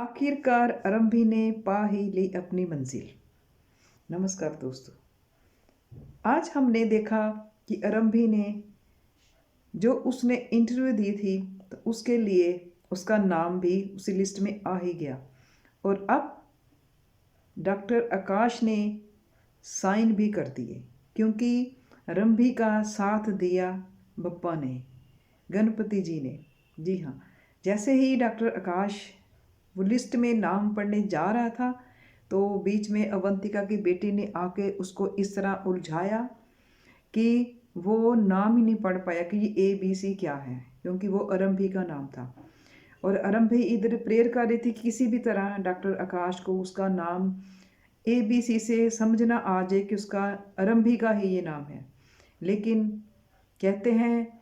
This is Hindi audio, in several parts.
आखिरकार आरंभी ने पा ही ली अपनी मंजिल। नमस्कार दोस्तों, आज हमने देखा कि आरंभी ने जो उसने इंटरव्यू दी थी तो उसके लिए उसका नाम भी उसी लिस्ट में आ ही गया। और अब डॉक्टर आकाश ने साइन भी कर दिए, क्योंकि आरंभी का साथ दिया बप्पा ने, गणपति जी ने। जी हाँ, जैसे ही डॉक्टर आकाश वो लिस्ट में नाम पढ़ने जा रहा था तो बीच में अवंतिका की बेटी ने आके उसको इस तरह उलझाया कि वो नाम ही नहीं पढ़ पाया कि ये ABC क्या है, क्योंकि वो आरंभी का नाम था। और आरंभी इधर प्रेयर कर रही थी कि किसी भी तरह डॉक्टर आकाश को उसका नाम ABC से समझना आ जाए कि उसका आरंभी का ही ये नाम है। लेकिन कहते हैं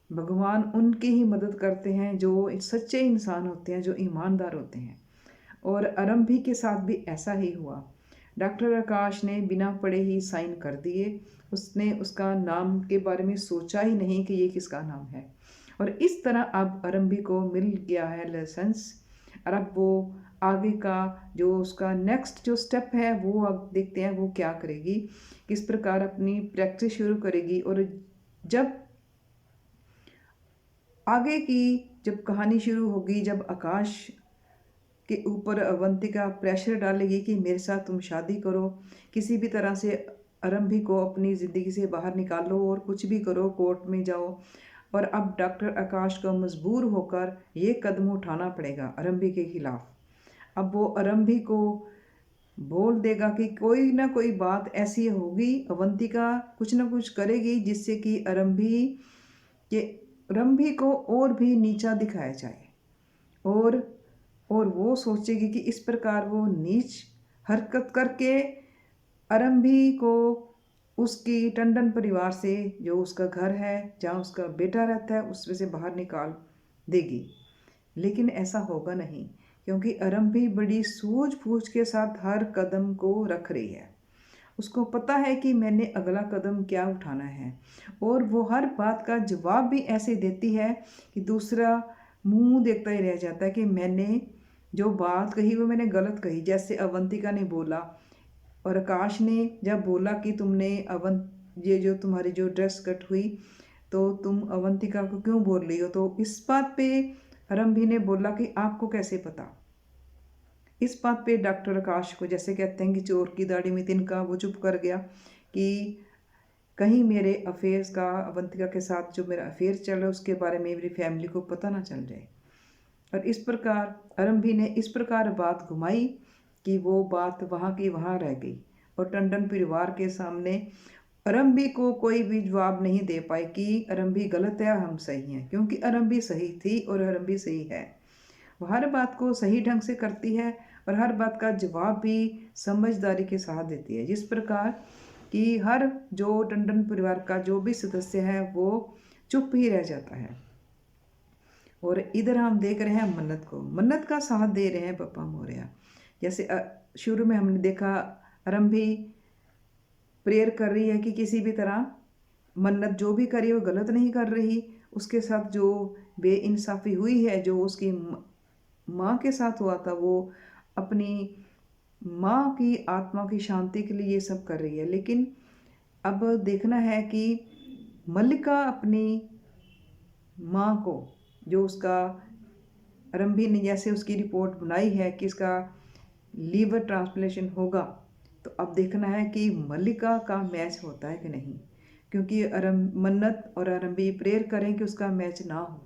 भगवान उनकी ही मदद करते हैं जो सच्चे इंसान होते हैं, जो ईमानदार होते हैं। और आरंभी के साथ भी ऐसा ही हुआ। डॉक्टर आकाश ने बिना पढ़े ही साइन कर दिए। उसने उसका नाम के बारे में सोचा ही नहीं कि ये किसका नाम है। और इस तरह अब आरंभी को मिल गया है लाइसेंस। और अब वो आगे का जो उसका नेक्स्ट जो स्टेप है वो अब देखते हैं वो क्या करेगी, किस प्रकार अपनी प्रैक्टिस शुरू करेगी। और जब आगे की जब कहानी शुरू होगी, जब आकाश के ऊपर अवंतिका प्रेशर डालेगी कि मेरे साथ तुम शादी करो, किसी भी तरह से आरंभी को अपनी ज़िंदगी से बाहर निकालो और कुछ भी करो, कोर्ट में जाओ। और अब डॉक्टर आकाश को मजबूर होकर ये कदम उठाना पड़ेगा आरंभी के खिलाफ। अब वो आरंभी को बोल देगा कि कोई ना कोई बात ऐसी होगी, अवंतिका कुछ ना कुछ करेगी जिससे कि आरंभी को और भी नीचा दिखाया जाए। और वो सोचेगी कि इस प्रकार वो नीच हरकत करके आरंभी को उसकी टंडन परिवार से, जो उसका घर है जहाँ उसका बेटा रहता है, उसमें से बाहर निकाल देगी। लेकिन ऐसा होगा नहीं, क्योंकि आरंभी बड़ी सूझबूझ के साथ हर कदम को रख रही है। उसको पता है कि मैंने अगला कदम क्या उठाना है। और वो हर बात का जवाब भी ऐसे देती है कि दूसरा मुंह देखता ही रह जाता है कि मैंने जो बात कही वो मैंने गलत कही। जैसे अवंतिका ने बोला और आकाश ने जब बोला कि तुमने ये जो तुम्हारी जो ड्रेस कट हुई तो तुम अवंतिका को क्यों बोल रही हो, तो इस बात पे आरंभी ने बोला कि आपको कैसे पता। इस बात पे डॉक्टर आकाश को, जैसे कहते हैं कि चोर की दाढ़ी में तिनका, वो चुप कर गया कि कहीं मेरे अफेयर्स का, अवंतिका के साथ जो मेरा अफेयर चल रहा है उसके बारे में मेरी फैमिली को पता ना चल जाए। और इस प्रकार आरंभी ने इस प्रकार बात घुमाई कि वो बात वहाँ की वहाँ रह गई। और टंडन परिवार के सामने आरंभी को कोई भी जवाब नहीं दे पाए कि आरंभी गलत है हम सही हैं, क्योंकि आरंभी सही थी और आरंभी सही है। वो हर बात को सही ढंग से करती है और हर बात का जवाब भी समझदारी के साथ देती है, जिस प्रकार कि हर जो टंडन परिवार का जो भी सदस्य है वो चुप ही रह जाता है। और इधर हम देख रहे हैं मन्नत को, मन्नत का साथ दे रहे हैं पप्पा मौर्य। जैसे शुरू में हमने देखा आरंभी प्रेयर कर रही है कि किसी भी तरह मन्नत जो भी करी वो गलत नहीं कर रही। उसके साथ जो बेइंसाफ़ी हुई है, जो उसकी माँ के साथ हुआ था, वो अपनी माँ की आत्मा की शांति के लिए ये सब कर रही है। लेकिन अब देखना है कि मल्लिका अपनी माँ को, जो उसका आरंभी ने जैसे उसकी रिपोर्ट बनाई है कि इसका लीवर ट्रांसप्लांटेशन होगा, तो अब देखना है कि मल्लिका का मैच होता है कि नहीं, क्योंकि मन्नत और आरंभी प्रेयर करें कि उसका मैच ना हो।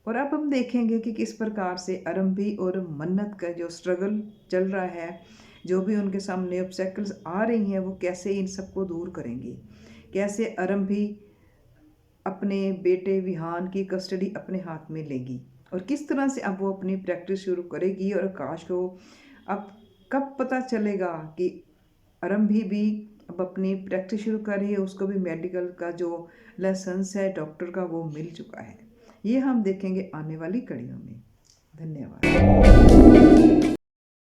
और अब हम देखेंगे कि किस प्रकार से आरंभी और मन्नत का जो स्ट्रगल चल रहा है, जो भी उनके सामने ऑब्स्टेकल्स आ रही हैं, वो कैसे इन सबको दूर करेंगी, कैसे आरंभी अपने बेटे विहान की कस्टडी अपने हाथ में लेगी और किस तरह से अब वो अपनी प्रैक्टिस शुरू करेगी। और आकाश को अब कब पता चलेगा कि आरंभी भी अब अपनी प्रैक्टिस शुरू कर रही है, उसको भी मेडिकल का जो लाइसेंस है डॉक्टर का वो मिल चुका है। ये हम देखेंगे आने वाली कड़ियों में। धन्यवाद।